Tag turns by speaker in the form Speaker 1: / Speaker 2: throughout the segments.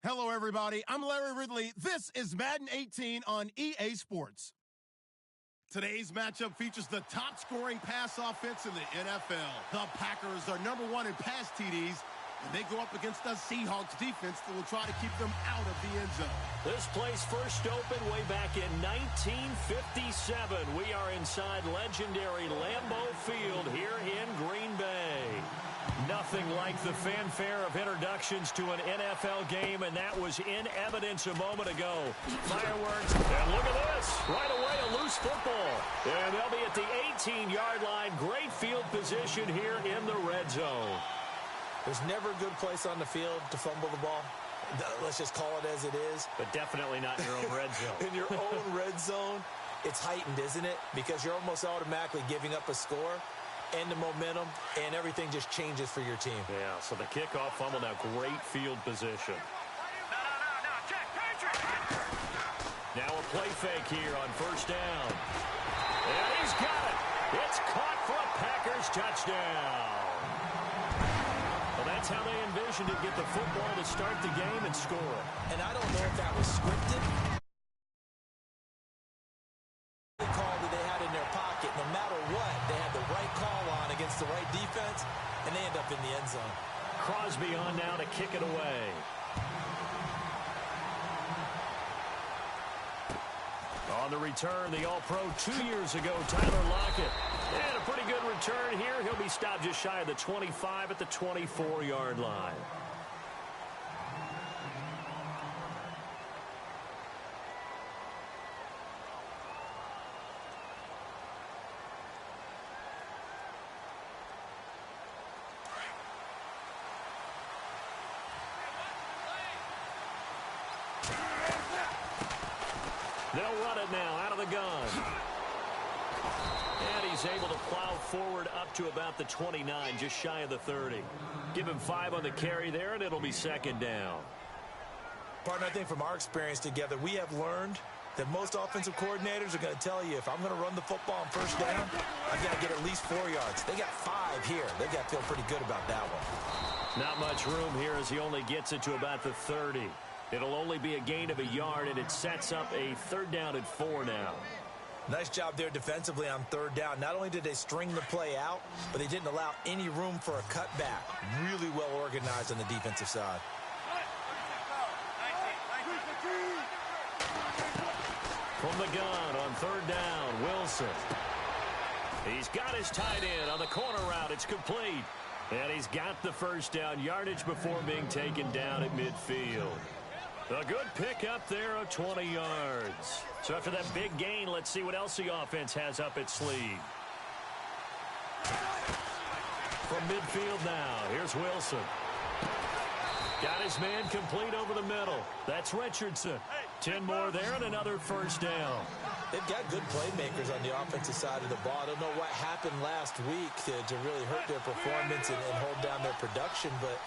Speaker 1: Hello, everybody. I'm Larry Ridley. This is Madden 18 on EA Sports. Today's matchup features the top-scoring pass offense in the NFL. The Packers are #1 in pass TDs, and they go up against the Seahawks defense that will try to keep them out of the end zone.
Speaker 2: This place first opened way back in 1957. We are inside legendary Lambeau Field here in Green Bay. Nothing like the fanfare of introductions to an NFL game, and that was in evidence a moment ago. Fireworks, and look at this. Right away, a loose football. And they'll be at the 18-yard line. Great field position here in the red zone.
Speaker 3: There's never a good place on the field to fumble the ball. Let's just call it as it is.
Speaker 2: But definitely not in your own red zone.
Speaker 3: In your own red zone, it's heightened, isn't it? Because you're almost automatically giving up a score and the momentum, and everything just changes for your team.
Speaker 2: Yeah, so the kickoff fumble, now great field position. Now a play fake here on first down. And he's got it. It's caught for a Packers touchdown. Well, that's how they envisioned it, get the football to start the game and score.
Speaker 3: And I don't know if that was scripted. The call that they had in their pocket, no matter what, they had the right call on against the right defense, and they end up in the end zone.
Speaker 2: Crosby on now to kick it away. On the return, the All-Pro 2 years ago, Tyler Lockett. And a pretty good return here. He'll be stopped just shy of the 25 at the 24-yard line. They'll run it now out of the gun. And he's able to plow forward up to about the 29, just shy of the 30. Give him 5 on the carry there, and it'll be second down.
Speaker 3: Partner, I think from our experience together, we have learned that most offensive coordinators are going to tell you, if I'm going to run the football on first down, I've got to get at least 4 yards. They got 5 here. They got to feel pretty good about that one.
Speaker 2: Not much room here as he only gets it to about the 30. It'll only be a gain of a yard, and it sets up a third down at 4 now.
Speaker 3: Nice job there defensively on third down. Not only did they string the play out, but they didn't allow any room for a cutback. Really well organized on the defensive side.
Speaker 2: From the gun on third down, Wilson. He's got his tight end on the corner route. It's complete. And he's got the first down yardage before being taken down at midfield. A good pickup there of 20 yards. So after that big gain, let's see what else the offense has up its sleeve. From midfield now, here's Wilson. Got his man complete over the middle. That's Richardson. 10 more there and another first down.
Speaker 3: They've got good playmakers on the offensive side of the ball. I don't know what happened last week to really hurt their performance and hold down their production, but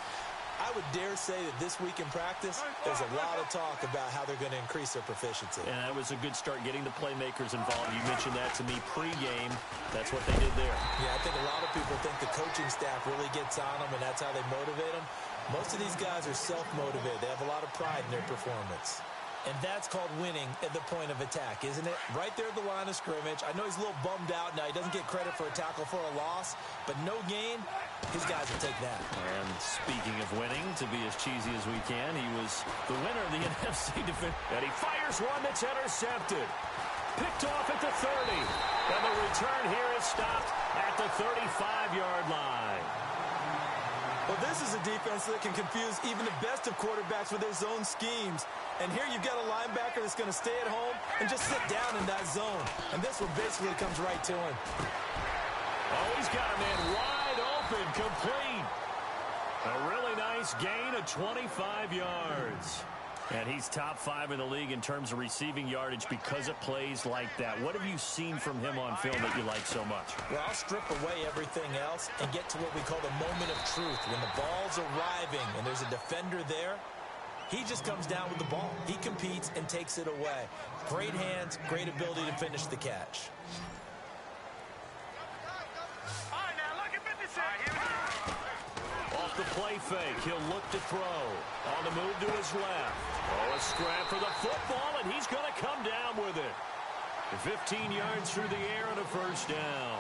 Speaker 3: I would dare say that this week in practice, there's a lot of talk about how they're going to increase their proficiency.
Speaker 2: And that was a good start getting the playmakers involved. You mentioned that to me pregame. That's what they did there.
Speaker 3: Yeah, I think a lot of people think the coaching staff really gets on them, and that's how they motivate them. Most of these guys are self-motivated. They have a lot of pride in their performance. And that's called winning at the point of attack, isn't it? Right there at the line of scrimmage. I know he's a little bummed out now. He doesn't get credit for a tackle for a loss, but no gain, his guys will take that.
Speaker 2: And speaking of winning, to be as cheesy as we can, he was the winner of the NFC defense. And he fires one that's intercepted. Picked off at the 30. And the return here is stopped at the 35-yard line.
Speaker 3: Well, this is a defense that can confuse even the best of quarterbacks with their zone schemes. And here you've got a linebacker that's going to stay at home and just sit down in that zone. And this one basically comes right to him.
Speaker 2: Oh, he's got a man wide open, complete. A really nice gain of 25 yards. And he's top 5 in the league in terms of receiving yardage because it plays like that. What have you seen from him on film that you like so much?
Speaker 3: Well, I'll strip away everything else and get to what we call the moment of truth. When the ball's arriving and there's a defender there, he just comes down with the ball. He competes and takes it away. Great hands, great ability to finish the catch.
Speaker 2: Off the play fake. He'll look to throw. On the move to his left. Oh, a scrap for the football, and he's going to come down with it. 15 yards through the air and a first down.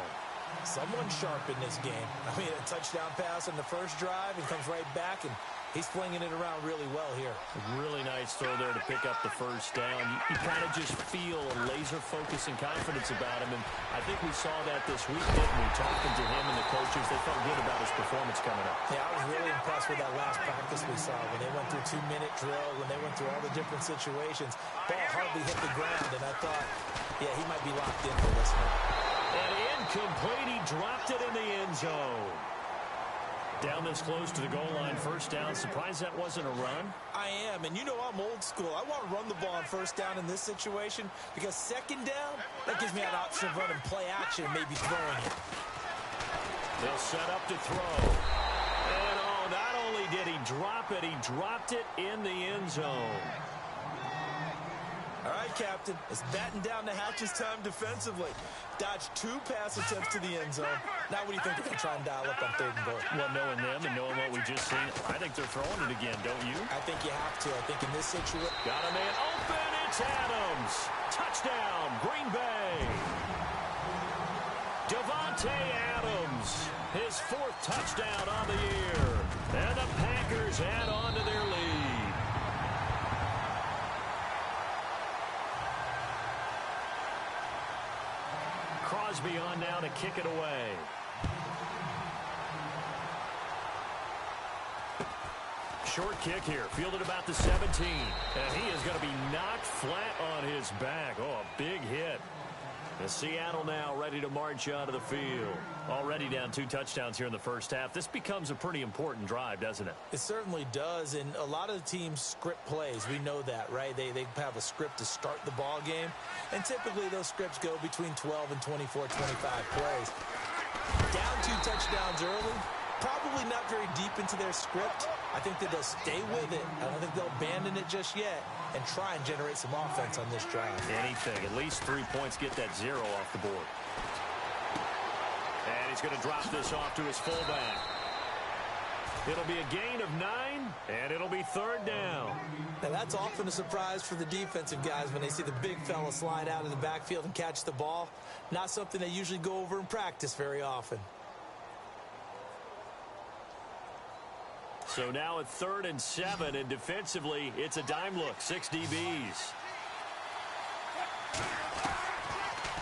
Speaker 3: Someone sharp in this game. I mean, a touchdown pass on the first drive and comes right back, and he's flinging it around really well here.
Speaker 2: Really nice throw there to pick up the first down. You kind of just feel a laser focus and confidence about him, and I think we saw that this week, didn't we? Talking to him and the coaches, they felt good about his performance coming up.
Speaker 3: Yeah, I was really impressed with that last practice we saw when they went through 2-minute drill, when they went through all the different situations. Ball hardly hit the ground, and I thought, yeah, he might be locked in for this one.
Speaker 2: And incomplete, he dropped it in the end zone. Down this close to the goal line, first down. Surprised that wasn't a run?
Speaker 3: I am, and you know I'm old school. I want to run the ball on first down in this situation because second down, that gives me an option of running play action and maybe throwing it.
Speaker 2: They'll set up to throw. And oh, not only did he drop it, he dropped it in the end zone.
Speaker 3: All right, Captain, it's batten down the hatches time defensively. Dodged 2 pass attempts to the end zone. Now what do you think they're going to try and dial up on 3rd and goal?
Speaker 2: Well, knowing them and knowing what we just seen, I think they're throwing it again, don't you?
Speaker 3: I think you have to. I think in this situation...
Speaker 2: Got a man open. It's Adams. Touchdown, Green Bay. Davante Adams, his 4th touchdown on the year. And the Packers add on to their lead. Crosby on now to kick it away. Short kick here, fielded about the 17. And he is going to be knocked flat on his back. Oh, a big hit. And Seattle now ready to march out of the field. Already down 2 touchdowns here in the first half. This becomes a pretty important drive, doesn't it?
Speaker 3: It certainly does, and a lot of the teams script plays. We know that, right? They have a script to start the ball game, and typically those scripts go between 12 and 24, 25 plays. Down 2 touchdowns early, probably not very deep into their script. I think that they'll stay with it. I don't think they'll abandon it just yet and try and generate some offense on this drive.
Speaker 2: Anything. At least 3 points, get that 0 off the board. And he's going to drop this off to his fullback. It'll be a gain of 9, and it'll be 3rd down.
Speaker 3: Now that's often a surprise for the defensive guys when they see the big fella slide out of the backfield and catch the ball. Not something they usually go over in practice very often.
Speaker 2: So now at 3rd and 7, and defensively, it's a dime look. 6 DBs.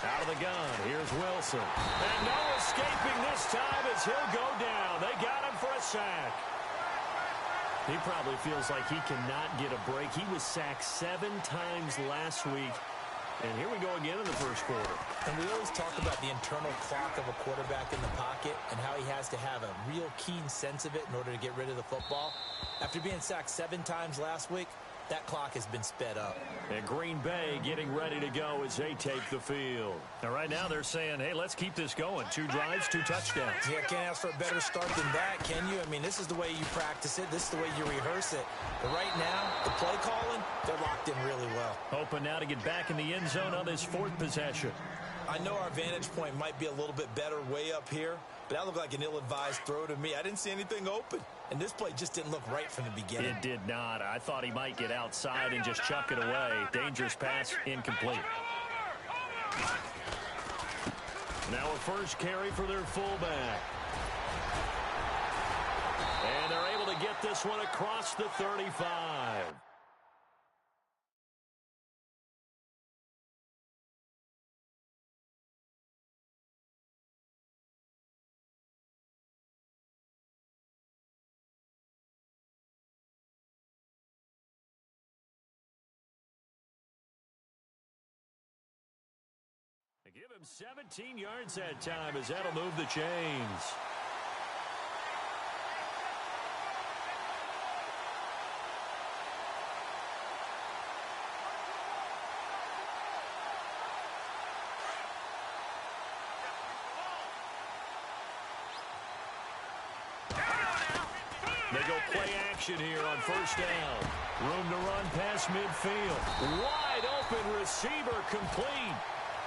Speaker 2: Out of the gun, here's Wilson. And no escaping this time as he'll go down. They got him for a sack. He probably feels like he cannot get a break. He was sacked 7 times last week. And here we go again in the first quarter.
Speaker 3: And we always talk about the internal clock of a quarterback in the pocket and how he has to have a real keen sense of it in order to get rid of the football. After being sacked 7 times last week, that clock has been sped up.
Speaker 2: And Green Bay getting ready to go as they take the field. Now, right now, they're saying, hey, let's keep this going. 2 drives, 2 touchdowns.
Speaker 3: Yeah, can't ask for a better start than that, can you? I mean, this is the way you practice it. This is the way you rehearse it. But right now, the play calling, they're locked in really well.
Speaker 2: Hoping now to get back in the end zone on this 4th possession.
Speaker 3: I know our vantage point might be a little bit better way up here, but that looked like an ill-advised throw to me. I didn't see anything open, and this play just didn't look right from the beginning.
Speaker 2: It did not. I thought he might get outside and just chuck it away. Dangerous pass, incomplete. Now a first carry for their fullback. And they're able to get this one across the 35. Give him 17 yards that time as that'll move the chains. They go play action here on first down. Room to run past midfield. Wide open receiver complete.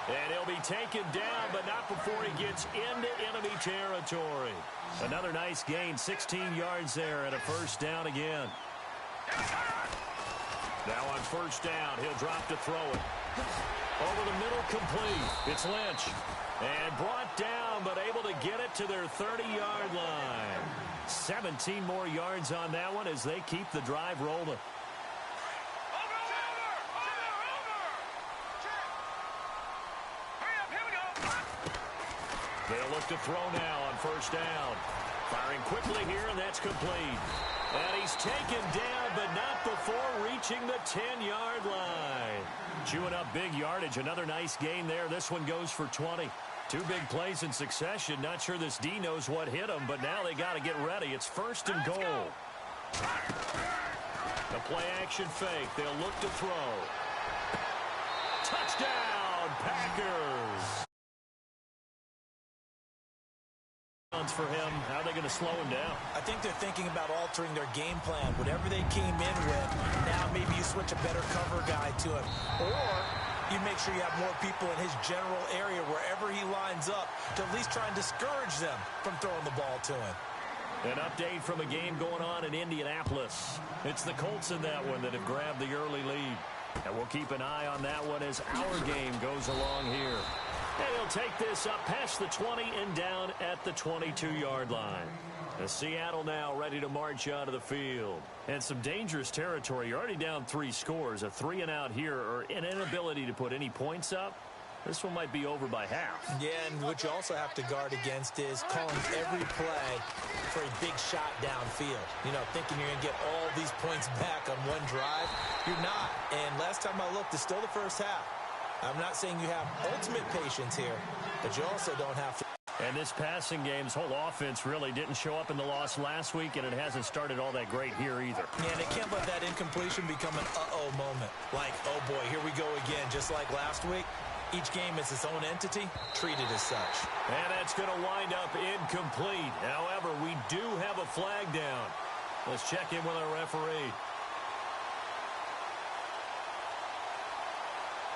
Speaker 2: And he'll be taken down, but not before he gets into enemy territory. Another nice gain, 16 yards there, and a first down again. Now on first down, he'll drop to throw it. Over the middle, complete. It's Lynch. And brought down, but able to get it to their 30-yard line. 17 more yards on that one as they keep the drive rolling. They'll look to throw now on first down. Firing quickly here, and that's complete. And he's taken down, but not before reaching the 10-yard line. Chewing up big yardage. Another nice gain there. This one goes for 20. Two big plays in succession. Not sure this D knows what hit him, but now they got to get ready. It's first and goal. The play-action fake. They'll look to throw. Touchdown, Packers. For him, how are they going to slow him down?
Speaker 3: I think they're thinking about altering their game plan. Whatever they came in with, now maybe you switch a better cover guy to him. Or you make sure you have more people in his general area wherever he lines up to at least try and discourage them from throwing the ball to him.
Speaker 2: An update from a game going on in Indianapolis. It's the Colts in that one that have grabbed the early lead. And we'll keep an eye on that one as our game goes along here. And he'll take this up past the 20 and down at the 22-yard line. As Seattle now ready to march out of the field. And some dangerous territory. You're already down 3 scores. A 3-and-out here or an inability to put any points up. This one might be over by half.
Speaker 3: Yeah, and what you also have to guard against is calling every play for a big shot downfield. You know, thinking you're going to get all these points back on one drive. You're not. And last time I looked, it's still the first half. I'm not saying you have ultimate patience here, but you also don't have to.
Speaker 2: And this passing game's whole offense really didn't show up in the loss last week, and it hasn't started all that great here either.
Speaker 3: Yeah, and they can't let that incompletion become an uh-oh moment. Like, oh boy, here we go again, just like last week. Each game is its own entity, treated as such.
Speaker 2: And that's going to wind up incomplete. However, we do have a flag down. Let's check in with our referee.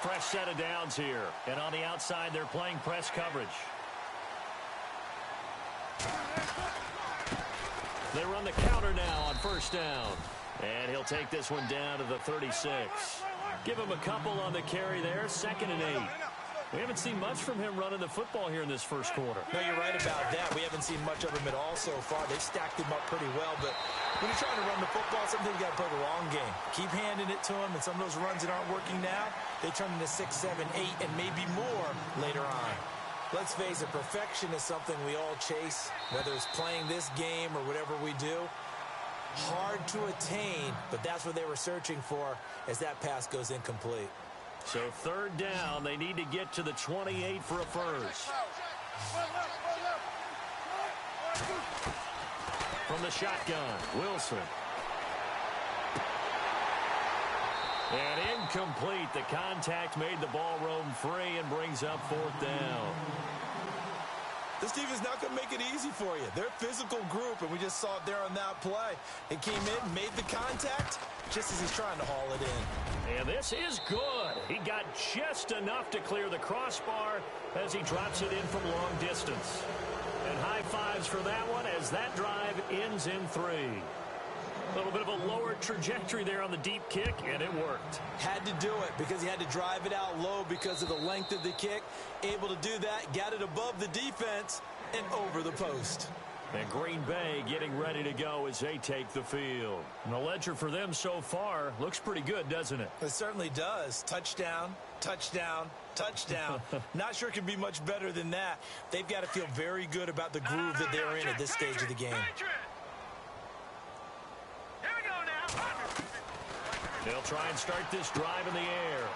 Speaker 2: Fresh set of downs here. And on the outside, they're playing press coverage. They run the counter now on first down. And he'll take this one down to the 36. Give him a couple on the carry there. 2nd and 8. We haven't seen much from him running the football here in this first quarter.
Speaker 3: No, you're right about that. We haven't seen much of him at all so far. They've stacked him up pretty well, but when you're trying to run the football, sometimes you got to play the long game. Keep handing it to him, and some of those runs that aren't working now, they turn into 6, 7, 8, and maybe more later on. Let's face it, perfection is something we all chase, whether it's playing this game or whatever we do. Hard to attain, but that's what they were searching for as that pass goes incomplete.
Speaker 2: So 3rd down, they need to get to the 28 for a first. From the shotgun, Wilson. And incomplete. The contact made the ball roam free and brings up 4th down.
Speaker 3: This team is not going to make it easy for you. They're a physical group, and we just saw it there on that play. It came in, made the contact, just as he's trying to haul it in.
Speaker 2: And this is good. He got just enough to clear the crossbar as he drops it in from long distance. And high fives for that one as that drive ends in 3. A little bit of a lower trajectory there on the deep kick, and it worked.
Speaker 3: Had to do it because he had to drive it out low because of the length of the kick. Able to do that, got it above the defense and over the post.
Speaker 2: And Green Bay getting ready to go as they take the field. And the ledger for them so far looks pretty good, doesn't it?
Speaker 3: It certainly does. Touchdown, touchdown, touchdown. Not sure it can be much better than that. They've got to feel very good about the groove that they're in at this stage of the game.
Speaker 2: They'll try and start this drive in the air.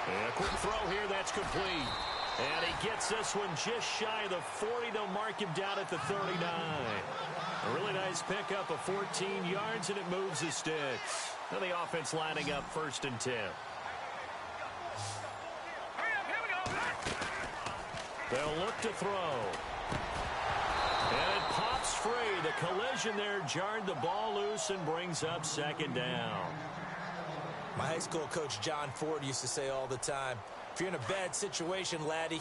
Speaker 2: And a quick throw here, that's complete. And he gets this one just shy of the 40. They'll mark him down at the 39. A really nice pickup of 14 yards, and it moves the sticks. Now the offense lining up 1st and 10. They'll look to throw. And it pops free. The collision there jarred the ball loose and brings up 2nd down.
Speaker 3: My high school coach, John Ford, used to say all the time, If you're in a bad situation, laddie,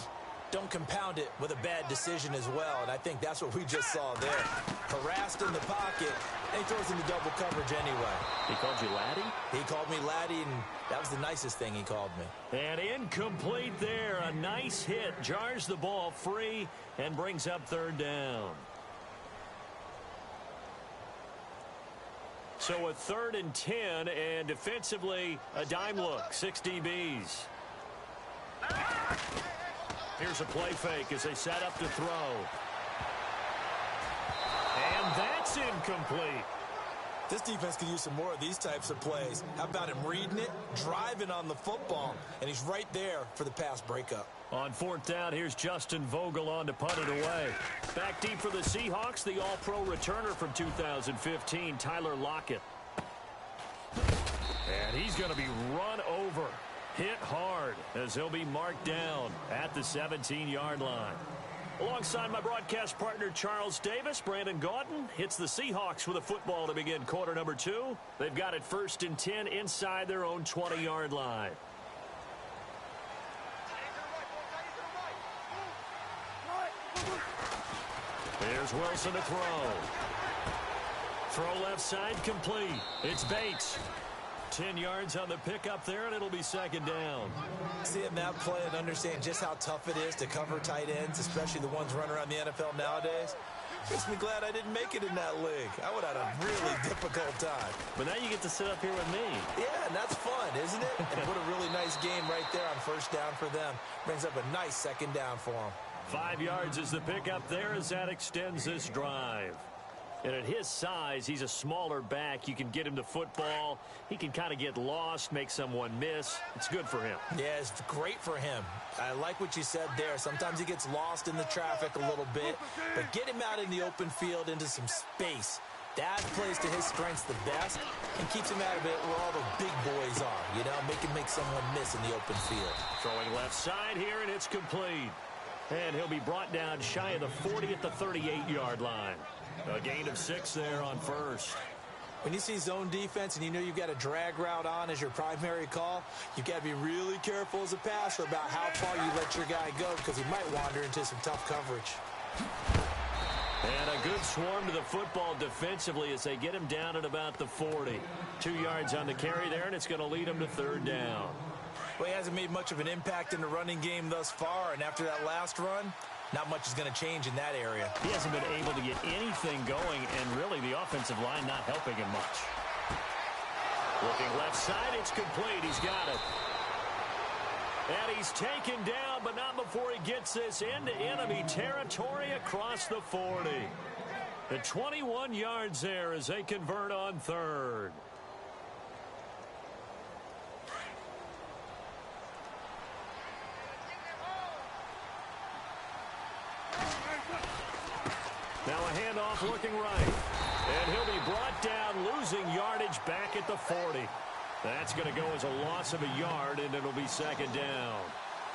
Speaker 3: don't compound it with a bad decision as well. And I think that's what we just saw there. Harassed in the pocket, and he throws into double coverage anyway.
Speaker 2: He called you laddie?
Speaker 3: He called me laddie, and that was the nicest thing he called me.
Speaker 2: And incomplete there. A nice hit. Jars the ball free and brings up third down. So a 3rd and 10, and defensively, a dime look. 6 DBs. Here's a play fake as they set up to throw. And that's incomplete.
Speaker 3: This defense could use some more of these types of plays. How about him reading it, driving on the football, and he's right there for the pass breakup.
Speaker 2: On 4th down, here's Justin Vogel on to punt it away. Back deep for the Seahawks, the all-pro returner from 2015, Tyler Lockett. And he's going to be run over. Hit hard as he'll be marked down at the 17-yard line. Alongside my broadcast partner Charles Davis, Brandon Gaudin hits the Seahawks with a football to begin quarter number 2. They've got it 1st and 10 inside their own 20-yard line. Here's Wilson to throw. Throw left side complete. It's Bates. 10 yards on the pickup there, and it'll be 2nd down.
Speaker 3: Seeing that play and understand just how tough it is to cover tight ends, especially the ones running around the NFL nowadays, makes me glad I didn't make it in that league. I would have had a really difficult time.
Speaker 2: But now you get to sit up here with me.
Speaker 3: Yeah, and that's fun, isn't it? And put a really nice game right there on 1st down for them. Brings up a nice 2nd down for them.
Speaker 2: 5 yards is the pickup there as that extends this drive. And at his size, he's a smaller back. You can get him the football. He can kind of get lost, make someone miss. It's good for him.
Speaker 3: Yeah, it's great for him. I like what you said there. Sometimes he gets lost in the traffic a little bit, but get him out in the open field into some space. That plays to his strengths the best and keeps him out of it where all the big boys are, you know, make someone miss in the open field.
Speaker 2: Throwing left side here, and it's complete. And he'll be brought down shy of the 40 at the 38-yard line. A gain of 6 there on 1st.
Speaker 3: When you see zone defense and you know you've got a drag route on as your primary call, you've got to be really careful as a passer about how far you let your guy go because he might wander into some tough coverage.
Speaker 2: And a good swarm to the football defensively as they get him down at about the 40. 2 yards on the carry there, and it's going to lead him to 3rd down.
Speaker 3: Well, he hasn't made much of an impact in the running game thus far, and after that last run, not much is going to change in that area.
Speaker 2: He hasn't been able to get anything going, and really the offensive line not helping him much. Looking left side, it's complete. He's got it. And he's taken down, but not before he gets this into enemy territory across the 40. The 21 yards there as they convert on 3rd. Now a handoff looking right. And he'll be brought down, losing yardage back at the 40. That's going to go as a loss of a yard, and it'll be 2nd down.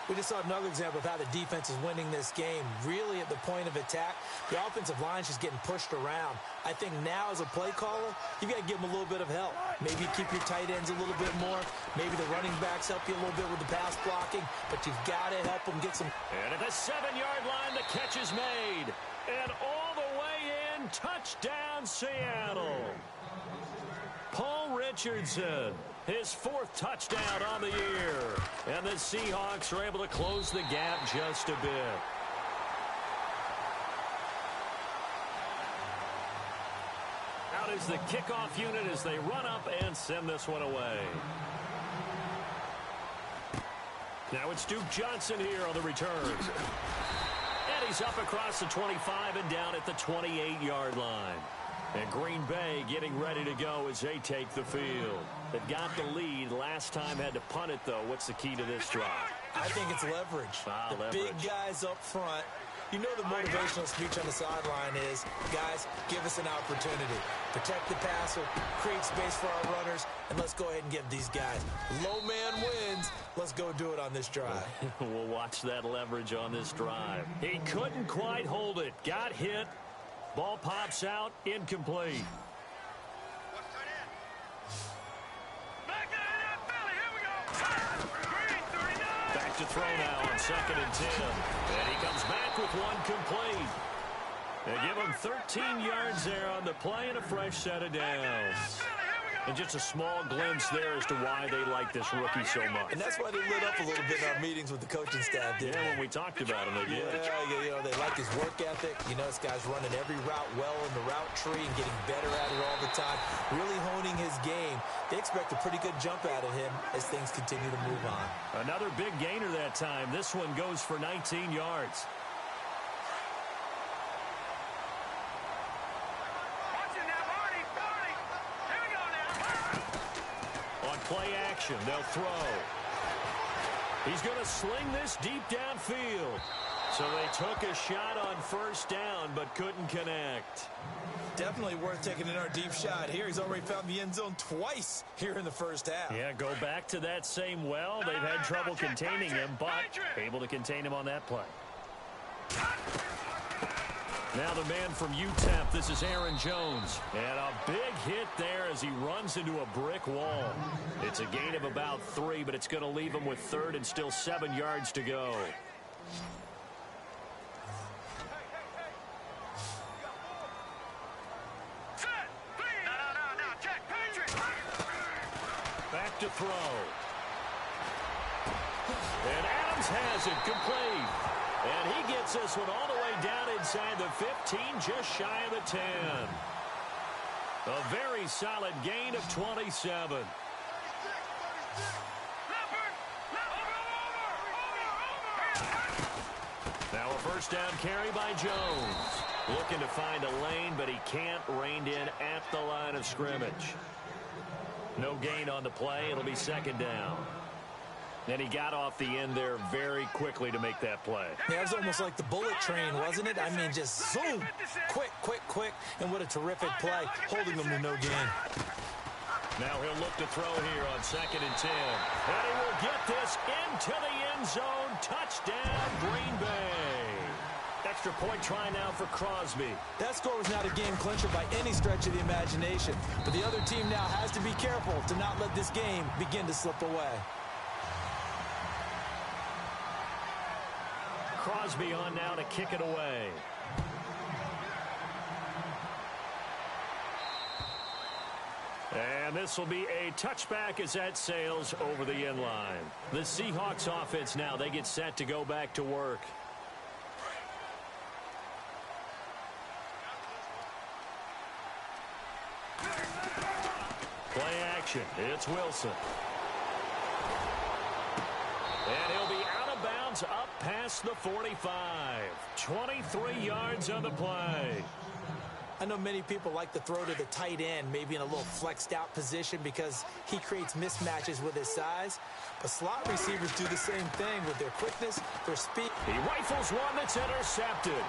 Speaker 3: We just saw another example of how the defense is winning this game. Really at the point of attack, the offensive line's just getting pushed around. I think now as a play caller, you've got to give them a little bit of help. Maybe keep your tight ends a little bit more. Maybe the running backs help you a little bit with the pass blocking, but you've got to help them get some.
Speaker 2: And at the 7-yard line, the catch is made. And all the way in, touchdown Seattle. Paul Richardson, his 4th touchdown on the year. And the Seahawks are able to close the gap just a bit. Out is the kickoff unit as they run up and send this one away. Now it's Duke Johnson here on the return. And he's up across the 25 and down at the 28-yard line. And Green Bay getting ready to go as they take the field. They've got the lead. Last time had to punt it, though. What's the key to this drive?
Speaker 3: I think it's leverage. The
Speaker 2: leverage.
Speaker 3: Big guys up front. You know the motivational speech on the sideline is, guys, give us an opportunity. Protect the passer, create space for our runners, and let's go ahead and give these guys. Low man wins. Let's go do it on this drive.
Speaker 2: We'll watch that leverage on this drive. He couldn't quite hold it. Got hit. Ball pops out, incomplete. Back to throw now on 2nd and 10. And he comes back with one complete. They give him 13 yards there on the play and a fresh set of downs. And just a small glimpse there as to why they like this rookie so much.
Speaker 3: And that's why they lit up a little bit in our meetings with the coaching staff, didn't they?
Speaker 2: When we talked about him, they did.
Speaker 3: Yeah, you know, they like his work ethic. You know, this guy's running every route well in the route tree and getting better at it all the time, really honing his game. They expect a pretty good jump out of him as things continue to move on.
Speaker 2: Another big gainer that time. This one goes for 19 yards. Play action. They'll throw. He's going to sling this deep downfield. So they took a shot on 1st down, but couldn't connect.
Speaker 3: Definitely worth taking in our deep shot here. He's already found the end zone twice here in the 1st half.
Speaker 2: Yeah, go back to that same well. They've had trouble containing him, but able to contain him on that play. Now the man from UTEP, this is Aaron Jones. And a big hit there as he runs into a brick wall. It's a gain of about 3, but it's going to leave him with 3rd and still 7 yards to go. Back to throw. And Adams has it complete. And he gets this one all the way down inside the 15, just shy of the 10. A very solid gain of 27. Now a 1st down carry by Jones. Looking to find a lane, but he can't rein in at the line of scrimmage. No gain on the play. It'll be 2nd down. And he got off the end there very quickly to make that play.
Speaker 3: Yeah, it was almost like the bullet train, wasn't it? I mean, just zoom. Quick, quick, quick. And what a terrific play, holding them to no gain.
Speaker 2: Now he'll look to throw here on 2nd and 10. And he will get this into the end zone. Touchdown, Green Bay. Extra point try now for Crosby.
Speaker 3: That score was not a game clincher by any stretch of the imagination. But the other team now has to be careful to not let this game begin to slip away.
Speaker 2: Crosby on now to kick it away. And this will be a touchback as that sails over the end line. The Seahawks offense now, they get set to go back to work. Play action. It's Wilson. And he'll be out of bounds up past the 45. 23 yards on the play.
Speaker 3: I know many people like to throw to the tight end, maybe in a little flexed out position because he creates mismatches with his size. But slot receivers do the same thing with their quickness, their speed.
Speaker 2: He rifles one that's intercepted.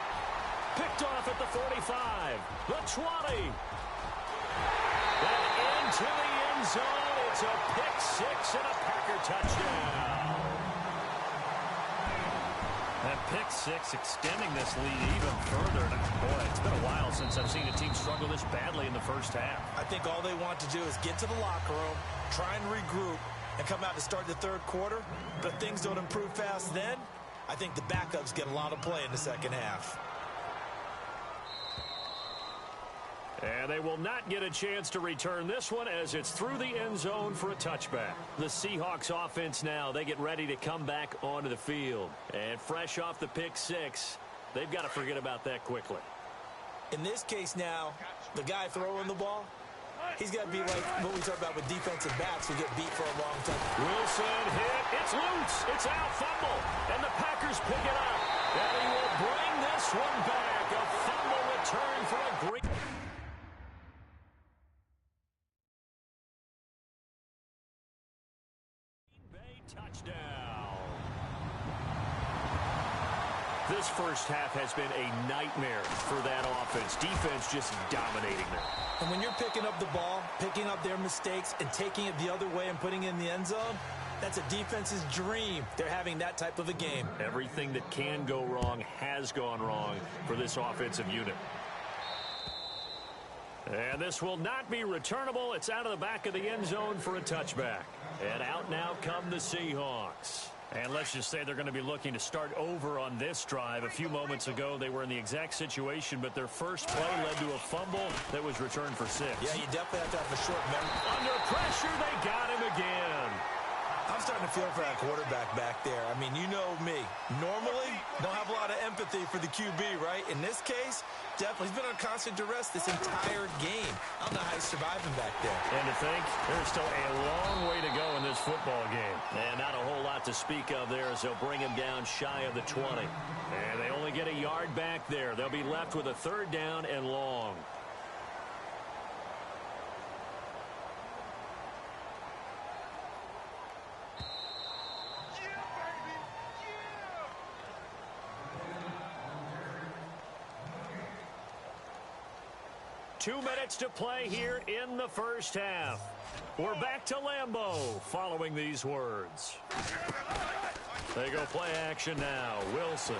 Speaker 2: Picked off at the 45, the 20. And into the end zone. It's a pick 6 and a Packer touchdown.
Speaker 4: That pick 6 extending this lead even further. Boy, it's been a while since I've seen a team struggle this badly in the 1st half.
Speaker 3: I think all they want to do is get to the locker room, try and regroup, and come out to start the 3rd quarter. But if things don't improve fast then, I think the backups get a lot of play in the 2nd half.
Speaker 2: And they will not get a chance to return this one as it's through the end zone for a touchback. The Seahawks offense now, they get ready to come back onto the field. And fresh off the pick 6, they've got to forget about that quickly.
Speaker 3: In this case now, the guy throwing the ball, he's got to be like what we talk about with defensive backs who get beat for a long time.
Speaker 2: Wilson hit. It's loose. It's out. Fumble. And the Packers pick it up. And he will bring this one back. A fumble return for a great... Touchdown. This 1st half has been a nightmare for that offense. Defense just dominating them.
Speaker 3: And when you're picking up the ball, picking up their mistakes, and taking it the other way and putting it in the end zone, that's a defense's dream. They're having that type of a game.
Speaker 2: Everything that can go wrong has gone wrong for this offensive unit. And this will not be returnable. It's out of the back of the end zone for a touchback. And out now come the Seahawks. And let's just say they're going to be looking to start over on this drive. A few moments ago, they were in the exact situation, but their first play led to a fumble that was returned for 6.
Speaker 3: Yeah, you definitely have to have a short memory.
Speaker 2: Under pressure, they got him again.
Speaker 3: I'm starting to feel for that quarterback back there. I mean, you know me. Normally, don't have a lot of empathy for the QB, right? In this case, definitely. He's been under constant duress this entire game. I don't know how he's surviving back there.
Speaker 2: And to think, there's still a long way to go in this football game. And not a whole lot to speak of there as they'll bring him down shy of the 20. And they only get a yard back there. They'll be left with a 3rd down and long. Two minutes to play here in the first half. We're back to Lambeau following these words. They go play action now. Wilson.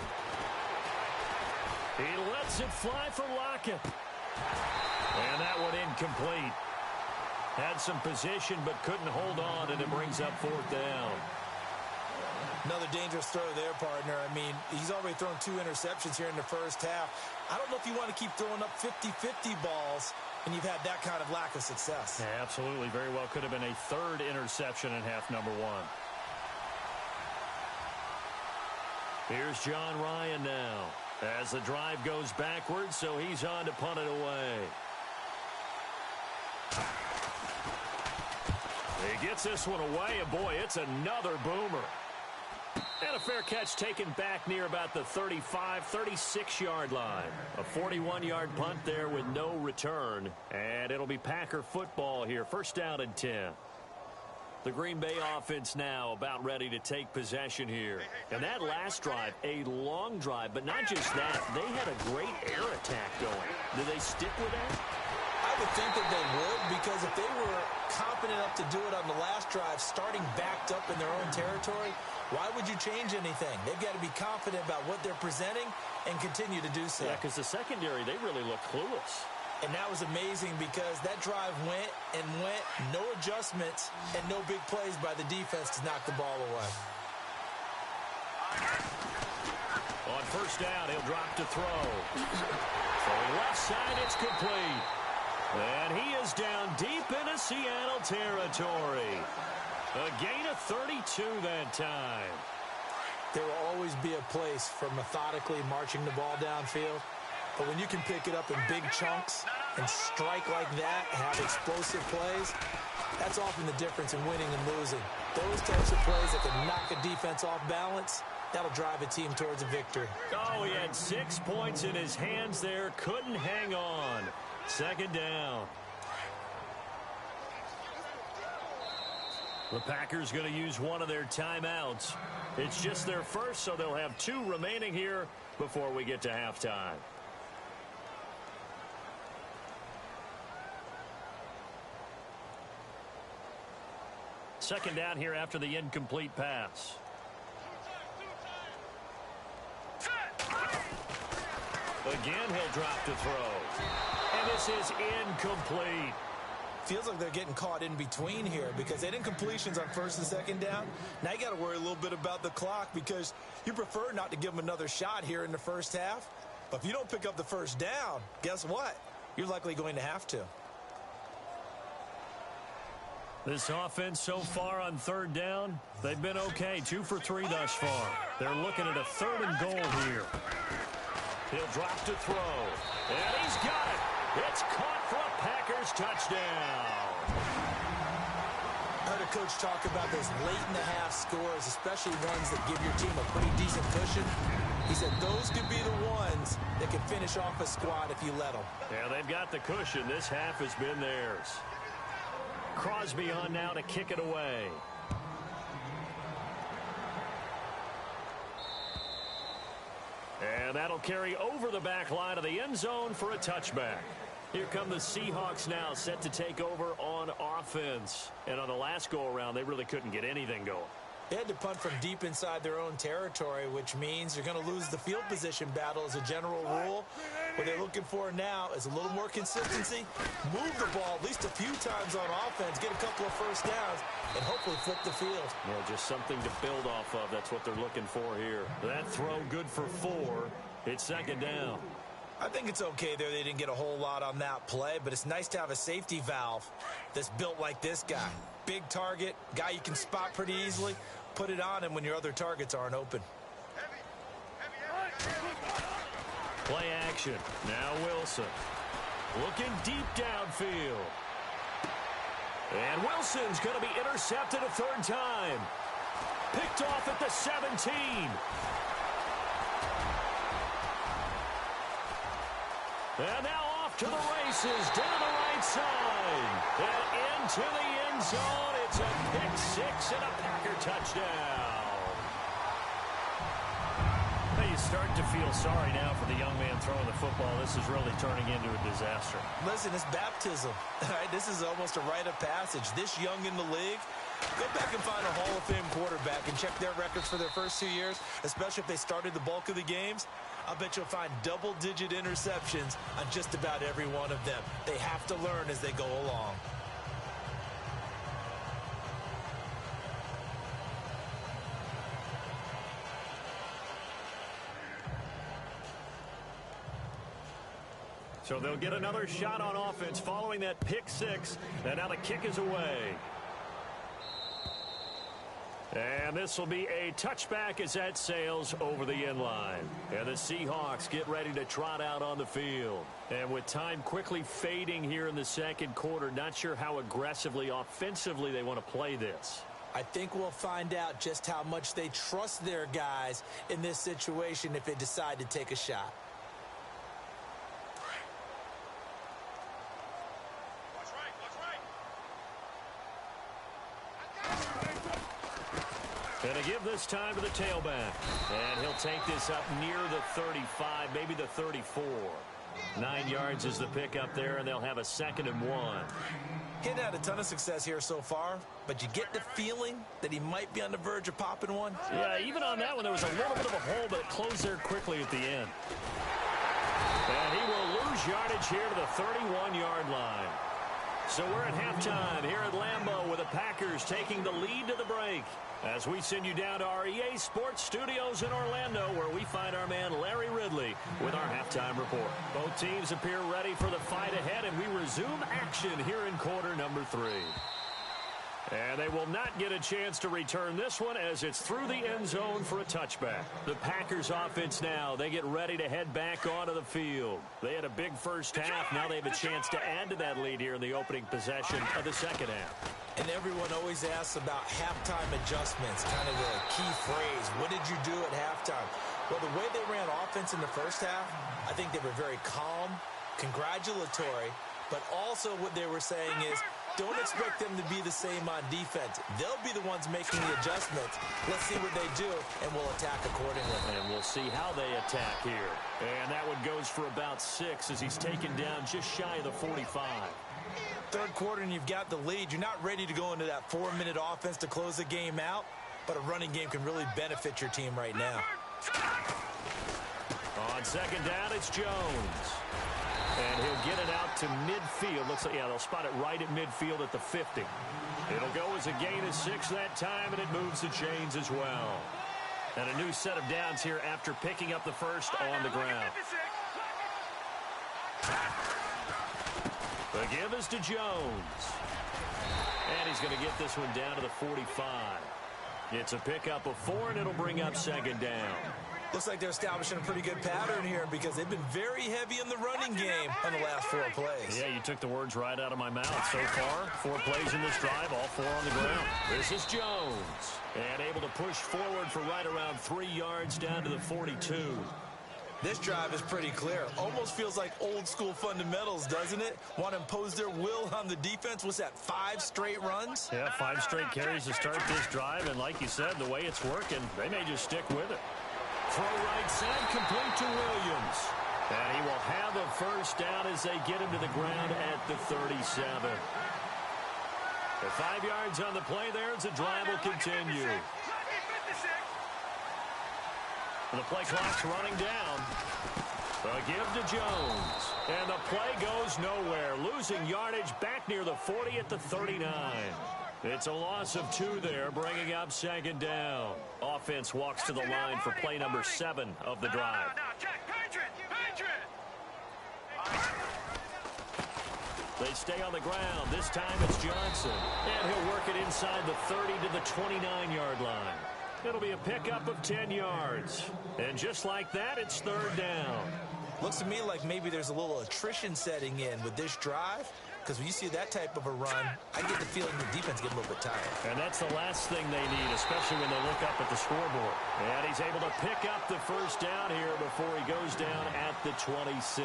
Speaker 2: He lets it fly for Lockett. And that one incomplete. Had some position but couldn't hold on, and it brings up 4th down.
Speaker 3: Another dangerous throw there, partner. I mean, he's already thrown 2 interceptions here in the first half. I don't know if you want to keep throwing up 50-50 balls and you've had that kind of lack of success.
Speaker 2: Yeah, absolutely. Very well could have been a 3rd interception in half number 1. Here's John Ryan now as the drive goes backwards, so he's on to punt it away. He gets this one away, and boy, it's another boomer. And a fair catch taken back near about the 35, 36-yard line. A 41-yard punt there with no return. And it'll be Packer football here. 1st down and 10. The Green Bay offense now about ready to take possession here. And that last drive, a long drive, but not just that. They had a great air attack going. Do they stick with that?
Speaker 3: I would think that they would, because if they were confident enough to do it on the last drive, starting backed up in their own territory, why would you change anything? They've got to be confident about what they're presenting and continue to do so.
Speaker 2: Yeah, because the secondary, they really look clueless.
Speaker 3: And that was amazing because that drive went and went, no adjustments, and no big plays by the defense to knock the ball away.
Speaker 2: On 1st down, he'll drop to throw. From left side, it's complete. And he is down deep into Seattle territory. A gain of 32 that time.
Speaker 3: There will always be a place for methodically marching the ball downfield. But when you can pick it up in big chunks and strike like that, have explosive plays, that's often the difference in winning and losing. Those types of plays that can knock a defense off balance, that'll drive a team towards a victory.
Speaker 2: Oh, he had 6 points in his hands there. Couldn't hang on. 2nd down. The Packers going to use one of their timeouts. It's just their first, so they'll have 2 remaining here before we get to halftime. Second down here after the incomplete pass. Again, he'll drop to throw. And this is incomplete.
Speaker 3: Feels like they're getting caught in between here because they didn't completions on 1st and 2nd down. Now you got to worry a little bit about the clock because you prefer not to give them another shot here in the first half. But if you don't pick up the 1st down, guess what? You're likely going to have to.
Speaker 2: This offense so far on 3rd down, they've been okay. 2 for 3 thus far. They're looking at a 3rd and goal here. He'll drop to throw. And he's got it. It's caught for a Packers touchdown.
Speaker 3: I heard a coach talk about those late-in-the-half scores, especially ones that give your team a pretty decent cushion. He said those could be the ones that can finish off a squad if you let them.
Speaker 2: Yeah, they've got the cushion. This half has been theirs. Crosby on now to kick it away. And that'll carry over the back line of the end zone for a touchback. Here come the Seahawks now, set to take over on offense. And on the last go-around, they really couldn't get anything going.
Speaker 3: They had to punt from deep inside their own territory, which means you're going to lose the field position battle as a general rule. What they're looking for now is a little more consistency, move the ball at least a few times on offense, get a couple of first downs, and hopefully flip the field.
Speaker 2: Yeah, just something to build off of. That's what they're looking for here. That throw good for 4. It's second down.
Speaker 3: I think it's okay there. They didn't get a whole lot on that play, but it's nice to have a safety valve that's built like this guy. Big target, guy you can spot pretty easily. Put it on him when your other targets aren't open.
Speaker 2: Play action. Now Wilson. Looking deep downfield. And Wilson's going to be intercepted a third time. Picked off at the 17. And now off to the races, down the right side. And into the end zone. It's a pick-6 and a Packer touchdown. Hey, you start to feel sorry now for the young man throwing the football. This is really turning into a disaster.
Speaker 3: Listen, it's baptism. Right? This is almost a rite of passage. This young in the league, go back and find a Hall of Fame quarterback and check their records for their first 2 years, especially if they started the bulk of the games. I'll bet you'll find double-digit interceptions on just about every one of them. They have to learn as they go along.
Speaker 2: So they'll get another shot on offense following that pick-6, and now the kick is away. And this will be a touchback as that sails over the end line. And the Seahawks get ready to trot out on the field. And with time quickly fading here in the second quarter, not sure how aggressively, offensively they want to play this.
Speaker 3: I think we'll find out just how much they trust their guys in this situation if they decide to take a shot.
Speaker 2: And to give this time to the tailback. And he'll take this up near the 35, maybe the 34. 9 yards is the pickup there, and they'll have a 2nd and 1.
Speaker 3: He hadn't had a ton of success here so far, but you get the feeling that he might be on the verge of popping one.
Speaker 2: Yeah, even on that one, there was a little bit of a hole, but it closed there quickly at the end. And he will lose yardage here to the 31-yard line. So we're at halftime here at Lambeau with the Packers taking the lead to the break. As we send you down to our EA Sports Studios in Orlando, where we find our man Larry Ridley with our halftime report. Both teams appear ready for the fight ahead, and we resume action here in quarter number 3. And they will not get a chance to return this one as it's through the end zone for a touchback. The Packers offense now, they get ready to head back onto the field. They had a big first half. Now they have a chance to add to that lead here in the opening possession of the second half.
Speaker 3: And everyone always asks about halftime adjustments, kind of the key phrase. What did you do at halftime? Well, the way they ran offense in the first half, I think they were very calm, congratulatory, but also what they were saying is, don't expect them to be the same on defense. They'll be the ones making the adjustments. Let's see what they do, and we'll attack accordingly.
Speaker 2: And we'll see how they attack here. And that one goes for about 6 as he's taken down just shy of the 45.
Speaker 3: Third quarter, and you've got the lead. You're not ready to go into that 4-minute offense to close the game out, but a running game can really benefit your team right now.
Speaker 2: On second down, it's Jones. And he'll get it out to midfield. Looks like, yeah, they'll spot it right at midfield at the 50. It'll go as a gain of 6 that time, and it moves the chains as well. And a new set of downs here after picking up the first on the ground. The give is to Jones. And he's going to get this one down to the 45. It's a pickup of 4, and it'll bring up second down.
Speaker 3: Looks like they're establishing a pretty good pattern here because they've been very heavy in the running game on the last 4 plays.
Speaker 2: Yeah, you took the words right out of my mouth. So far, 4 plays in this drive, all 4 on the ground. This is Jones. And able to push forward for right around 3 yards down to the 42.
Speaker 3: This drive is pretty clear. Almost feels like old school fundamentals, doesn't it? Want to impose their will on the defense. What's that, 5 straight runs?
Speaker 2: Yeah, 5 straight carries to start this drive. And like you said, the way it's working, they may just stick with it. Throw right side, complete to Williams. And he will have a first down as they get him to the ground at the 37. The 5 yards on the play there as the drive will continue. The play clock's running down. A give to Jones. And the play goes nowhere. Losing yardage back near the 40 at the 39. It's a loss of 2 there, bringing up second down. Offense walks to the line for play number 7 of the drive. They stay on the ground. This time it's Johnson. And he'll work it inside the 30 to the 29-yard line. It'll be a pickup of 10 yards. And just like that, it's third down.
Speaker 3: Looks to me like maybe there's a little attrition setting in with this drive. Because when you see that type of a run, I get the feeling the defense get a little bit tired.
Speaker 2: And that's the last thing they need, especially when they look up at the scoreboard. And he's able to pick up the first down here before he goes down at the 26.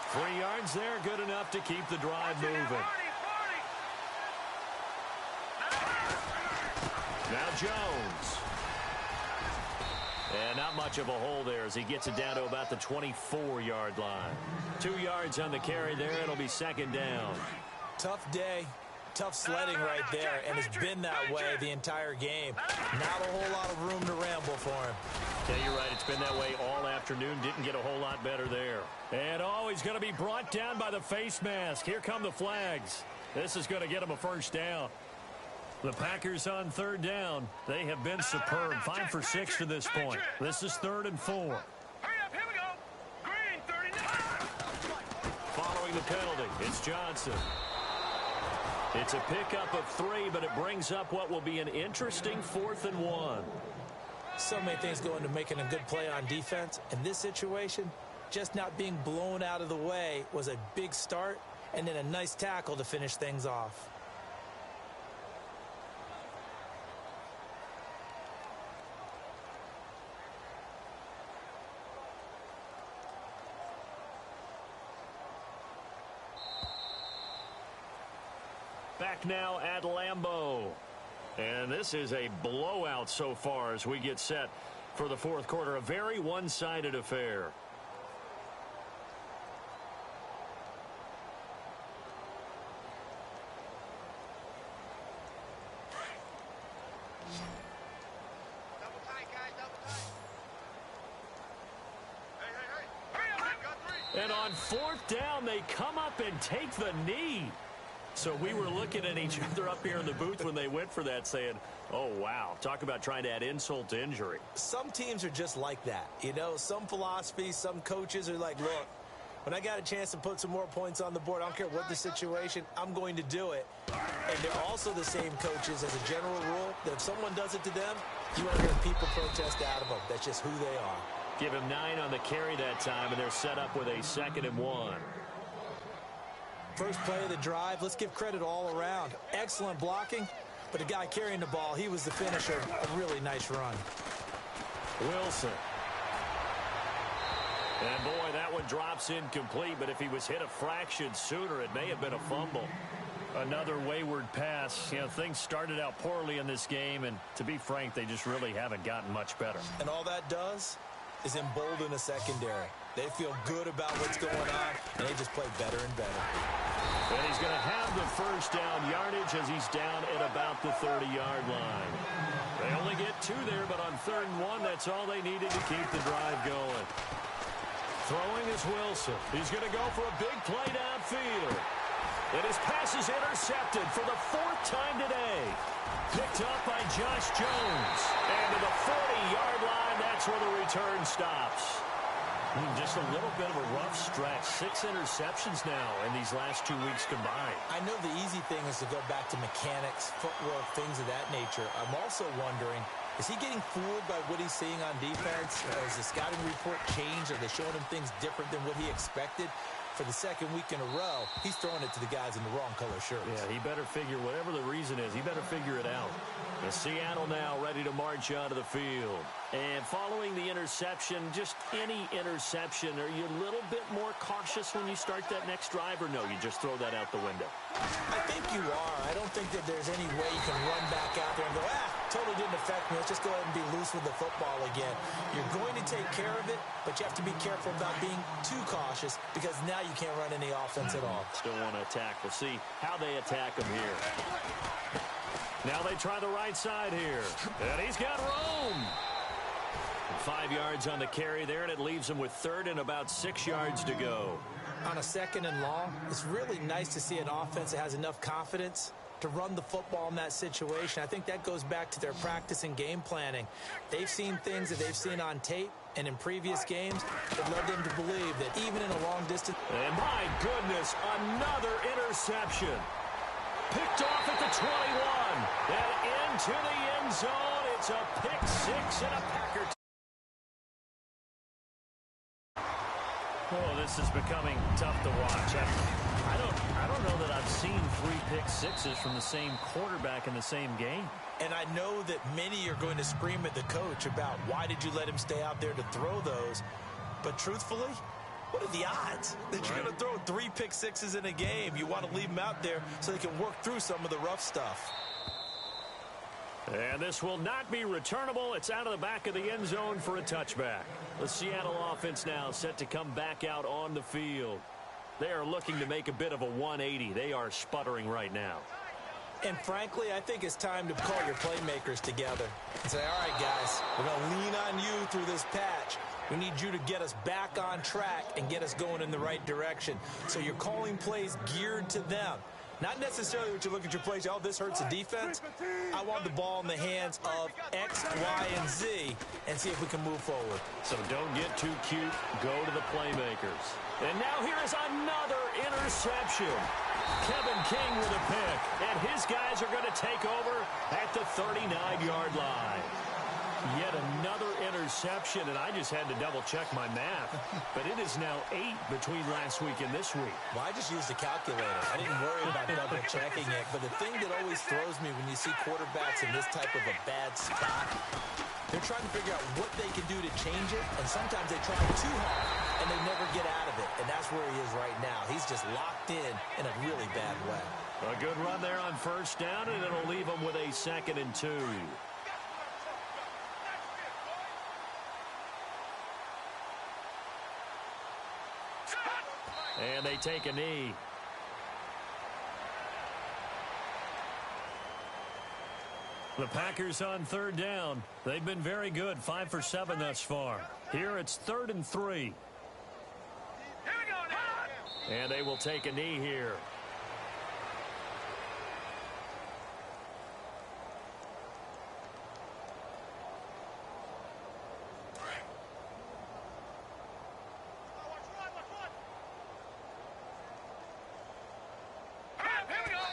Speaker 2: 3 yards there, good enough to keep the drive moving. Now Jones. And not much of a hole there as he gets it down to about the 24-yard line. 2 yards on the carry there. It'll be second down.
Speaker 3: Tough day. Tough sledding right there, and it's been that way the entire game. Not a whole lot of room to ramble for him.
Speaker 2: Yeah, you're right. It's been that way all afternoon. Didn't get a whole lot better there. And, he's going to be brought down by the face mask. Here come the flags. This is going to get him a first down. The Packers on third down. They have been superb. 5 for 6 to this point. This is 3rd and 4.
Speaker 5: Hurry up, here we go. Green, 39.
Speaker 2: Following the penalty, it's Johnson. It's a pickup of 3, but it brings up what will be an interesting 4th and 1.
Speaker 3: So many things go into making a good play on defense. In this situation, just not being blown out of the way was a big start, and then a nice tackle to finish things off.
Speaker 2: Back now at Lambeau. And this is a blowout so far as we get set for the fourth quarter. A very one-sided affair.
Speaker 5: Double tight, guys, double tight. Hey.
Speaker 2: And on 4th down, they come up and take the knee. So we were looking at each other up here in the booth when they went for that saying, oh, wow, talk about trying to add insult to injury.
Speaker 3: Some teams are just like that. You know, some philosophies, some coaches are like, look, when I got a chance to put some more points on the board, I don't care what the situation, I'm going to do it. And they're also the same coaches as a general rule that if someone does it to them, you want to hear people protest out of them. That's just who they are.
Speaker 2: Give him 9 on the carry that time, and they're set up with a 2nd and 1.
Speaker 3: First play of the drive, let's give credit all around. Excellent blocking, but the guy carrying the ball, he was the finisher. A really nice run.
Speaker 2: Wilson. And, boy, that one drops incomplete, but if he was hit a fraction sooner, it may have been a fumble. Another wayward pass. You know, things started out poorly in this game, and to be frank, they just really haven't gotten much better.
Speaker 3: And all that does is embolden a secondary. They feel good about what's going on, and they just play better and better.
Speaker 2: And he's going to have the first down yardage as he's down at about the 30-yard line. They only get 2 there, but on 3rd and 1, that's all they needed to keep the drive going. Throwing is Wilson. He's going to go for a big play downfield. And his pass is intercepted for the 4th time today. Picked up by Josh Jones. And to the 40-yard line, that's where the return stops. Just a little bit of a rough stretch. 6 interceptions now in these last 2 weeks combined.
Speaker 3: I know the easy thing is to go back to mechanics, footwork, things of that nature. I'm also wondering, is he getting fooled by what he's seeing on defense? Has the scouting report changed? Are they showing him things different than what he expected? For the 2nd week in a row, he's throwing it to the guys in the wrong color shirts.
Speaker 2: Yeah, he better figure, whatever the reason is, he better figure it out. And Seattle now ready to march onto the field. And following the interception, just any interception, are you a little bit more cautious when you start that next drive, or no, you just throw that out the window?
Speaker 3: I think you are. I don't think that there's any way you can run back out there and go, totally didn't affect me. Let's just go ahead and be loose with the football again. You're going to take care of it, but you have to be careful about being too cautious because now you can't run any offense at all.
Speaker 2: Still want to attack. We'll see how they attack him here. Now they try the right side here. And he's got room. 5 yards on the carry there, and it leaves them with third and about 6 yards to go.
Speaker 3: On a 2nd and long, it's really nice to see an offense that has enough confidence to run the football in that situation. I think that goes back to their practice and game planning. They've seen things that they've seen on tape and in previous games that led them to believe that even in a long distance.
Speaker 2: And my goodness, another interception. Picked off at the 21 and into the end zone. It's a pick six and a Packer.
Speaker 4: Oh, this is becoming tough to watch. I don't know that I've seen 3 pick sixes from the same quarterback in the same game.
Speaker 3: And I know that many are going to scream at the coach about why did you let him stay out there to throw those. But truthfully, what are the odds that you're going to throw 3 pick sixes in a game? You want to leave them out there so they can work through some of the rough stuff.
Speaker 2: And this will not be returnable. It's out of the back of the end zone for a touchback. The Seattle offense now set to come back out on the field. They are looking to make a bit of a 180. They are sputtering right now.
Speaker 3: And frankly, I think it's time to call your playmakers together and say, all right, guys, we're going to lean on you through this patch. We need you to get us back on track and get us going in the right direction. So you're calling plays geared to them. Not necessarily what you look at your plays, oh, this hurts the defense. I want the ball in the hands of X, Y, and Z and see if we can move forward.
Speaker 2: So don't get too cute. Go to the playmakers. And now here is another interception. Kevin King with a pick. And his guys are going to take over at the 39-yard line. Yet another interception, and I just had to double-check my math. But it is now 8 between last week and this week.
Speaker 3: Well, I just used a calculator. I didn't worry about double-checking it. But the thing that always throws me when you see quarterbacks in this type of a bad spot, they're trying to figure out what they can do to change it, and sometimes they try too hard, and they never get out of it. And that's where he is right now. He's just locked in a really bad way.
Speaker 2: A good run there on first down, and it'll leave him with a 2nd and 2. And they take a knee. The Packers on 3rd down. They've been very good, 5 for 7 thus far. Here it's 3rd and 3.
Speaker 5: Here we go now.
Speaker 2: And they will take a knee here.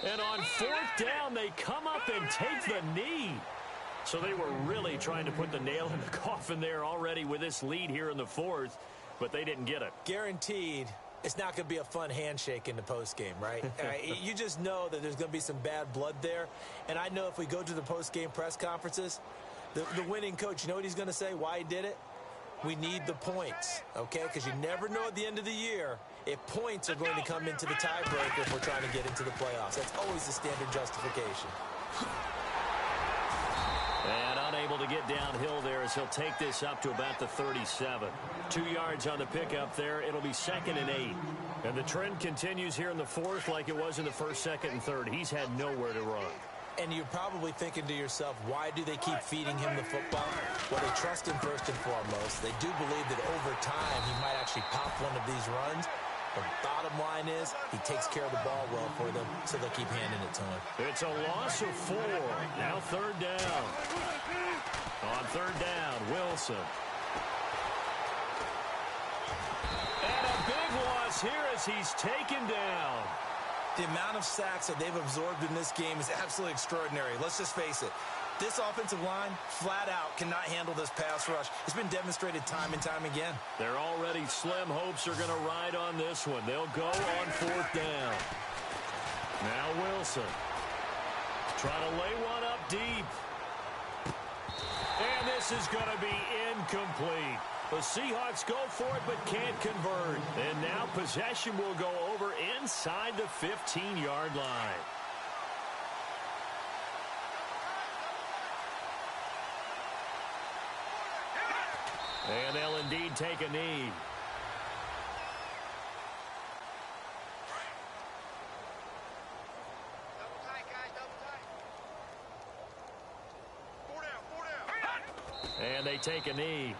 Speaker 2: And on 4th down, they come up and take the knee. So they were really trying to put the nail in the coffin there already with this lead here in the 4th, but they didn't get it.
Speaker 3: Guaranteed, it's not going to be a fun handshake in the postgame, right? You just know that there's going to be some bad blood there. And I know if we go to the postgame press conferences, the winning coach, you know what he's going to say, why he did it? We need the points, okay? Because you never know at the end of the year if points are going to come into the tiebreaker if we're trying to get into the playoffs. That's always the standard justification.
Speaker 2: And unable to get downhill there as he'll take this up to about the 37. 2 yards on the pickup there. It'll be 2nd and 8. And the trend continues here in the 4th like it was in the 1st, 2nd, and 3rd. He's had nowhere to run.
Speaker 3: And you're probably thinking to yourself, why do they keep feeding him the football? Well, they trust him first and foremost. They do believe that over time he might actually pop one of these runs. The bottom line is he takes care of the ball well for them, so they'll keep handing it to him.
Speaker 2: It's a loss of 4. Now 3rd down. On 3rd down, Wilson. And a big loss here as he's taken down.
Speaker 3: The amount of sacks that they've absorbed in this game is absolutely extraordinary. Let's just face it. This offensive line, flat out, cannot handle this pass rush. It's been demonstrated time and time again.
Speaker 2: Their already slim hopes are going to ride on this one. They'll go on 4th down. Now Wilson. Trying to lay one up deep. And this is going to be incomplete. The Seahawks go for it but can't convert. And now possession will go over inside the 15-yard line. And they'll indeed take a knee.
Speaker 5: Double tight, guys, double tight. 4 down, 4 down.
Speaker 2: And And they take a knee.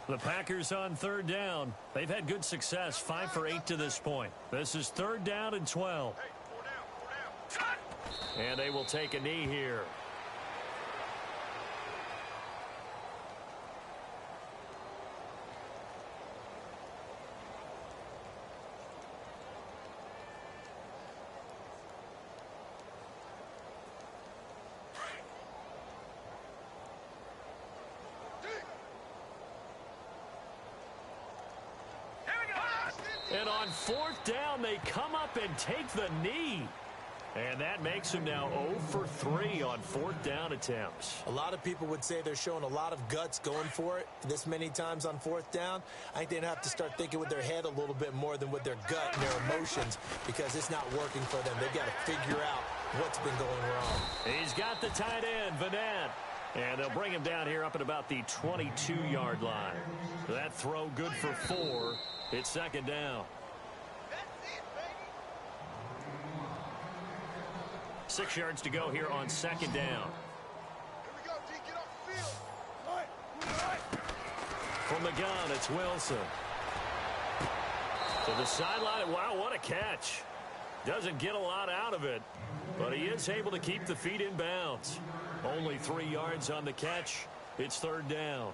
Speaker 2: The Packers on third down. They've had good success, 5 for 8 to this point. This is third down and 12. And they will take a knee here. And on fourth down, they come up and take the knee. And that makes him now 0 for 3 on fourth down attempts.
Speaker 3: A lot of people would say they're showing a lot of guts going for it this many times on fourth down. I think they'd have to start thinking with their head a little bit more than with their gut and their emotions, because it's not working for them. They've got to figure out what's been going wrong.
Speaker 2: He's got the tight end, Vanette. And they'll bring him down here up at about the 22-yard line. That throw good for 4. It's second down. 6 yards to go here on second down. From the gun, it's Wilson. To the sideline. Wow, what a catch. Doesn't get a lot out of it, but he is able to keep the feet in bounds. Only 3 yards on the catch. It's third down.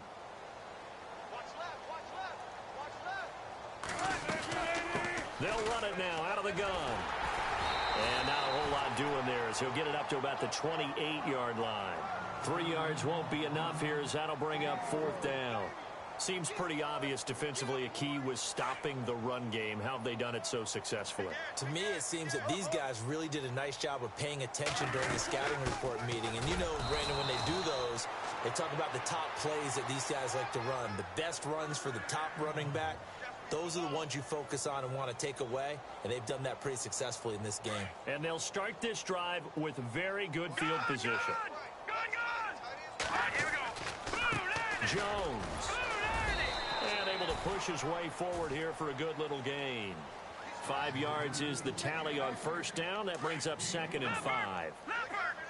Speaker 2: They'll run it now out of the gun. And not a whole lot doing there as he'll get it up to about the 28-yard line. 3 yards won't be enough here as that'll bring up fourth down. Seems pretty obvious defensively a key was stopping the run game. How have they done it so successfully?
Speaker 3: To me, it seems that these guys really did a nice job of paying attention during the scouting report meeting. And you know, Brandon, when they do those, they talk about the top plays that these guys like to run. The best runs for the top running back. Those are the ones you focus on and want to take away, and they've done that pretty successfully in this game.
Speaker 2: And they'll start this drive with very good field position. Jones. And able to push his way forward here for a good little gain. 5 yards is the tally on first down. That brings up second and 5.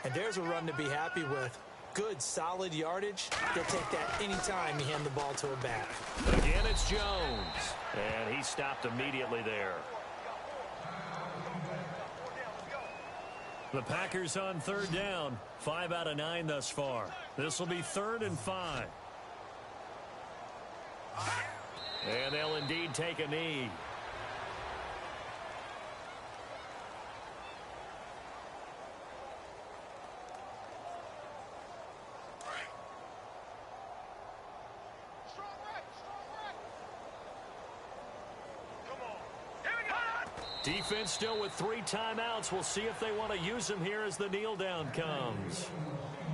Speaker 3: And there's a run to be happy with. Good, solid yardage. They'll take that anytime you hand the ball to a back.
Speaker 2: Again, it's Jones. And he stopped immediately there. The Packers on third down. 5 out of 9 thus far. This will be third and 5. And they'll indeed take a knee. Defense still with 3 timeouts. We'll see if they want to use them here as the kneel down comes.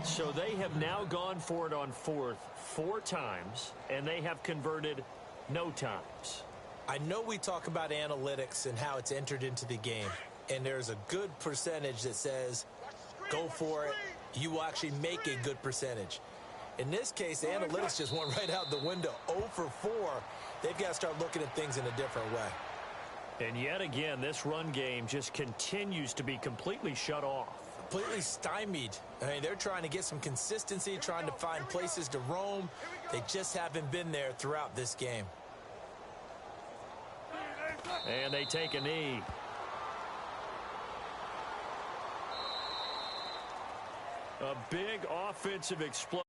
Speaker 2: So they have now gone for it on fourth 4 times, and they have converted no times.
Speaker 3: I know we talk about analytics and how it's entered into the game, and there's a good percentage that says go for it. You will actually make a good percentage. In this case, the analytics just went right out the window. 0 for 4. They've got to start looking at things in a different way.
Speaker 2: And yet again, this run game just continues to be completely shut off.
Speaker 3: Completely stymied. I mean, they're trying to get some consistency, trying to find places to roam. They just haven't been there throughout this game.
Speaker 2: And they take a knee. A big offensive explosion.